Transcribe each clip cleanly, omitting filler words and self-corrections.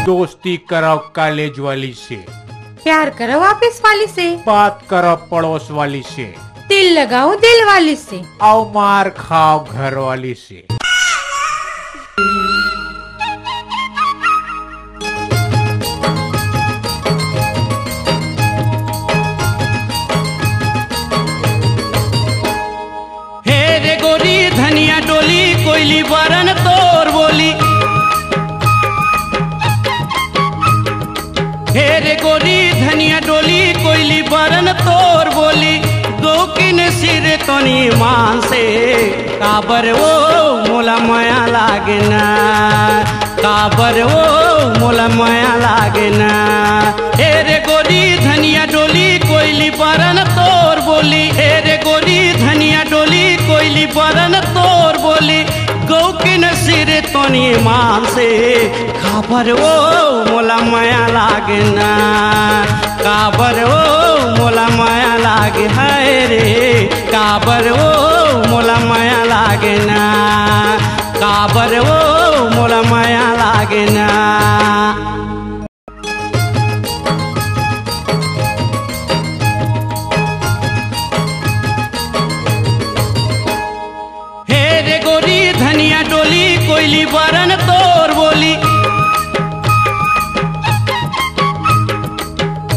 दोस्ती करो कॉलेज वाली से, प्यार करो ऑफिस वाली से, बात करो पड़ोस वाली से, दिल लगाओ दिल वाली से, आओ मार खाओ घर वाली से। हे रे गोरी धनिया डोली कोयली बरन तोर बोली, हे रे गोरी धनिया डोली कोयली बरन तोर बोली, दो किन सिर तनी मान से काबर वो मोला माया लागना, काबर वो मोला माया लागना। हे रे गोरी धनिया डोली कोयली बरन तोर बोली, हे रे गोरी धनिया डोली कोयली बरन तोर बोली, गौ किन सिर तनी मान से काबर वो मोला माया लागना, काबर वो मोला माया लागे है रे, काबर वो मोला माया लागना, काबर वो मोला माया लागना। हे रे गोरी धनिया डोली कोयली बरन तोर बोली,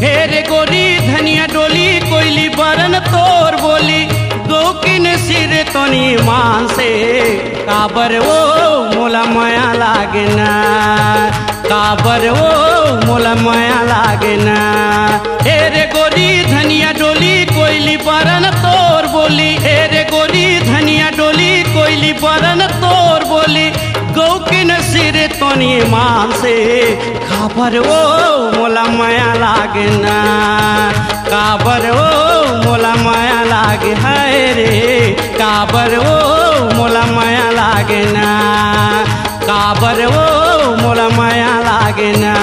हे रे गोरी धनिया डोली कोयली बरन तोर बोली, दो किन सिर तनी मान से काबर वो मोला माया लागना, काबर वो मोला माया लागना। हे रे गोरी धनिया डोली कोयली बरन तोर बोली, हे रे गोरी धनिया डोली कोयली बरन तोर बोली, गौ किन सिर तनी मान से काबर वो मोला माया लागना, काबर वो मोला माया लागे है रे, काबर वो मोला माया लागना, काबर वो मोला माया लागना।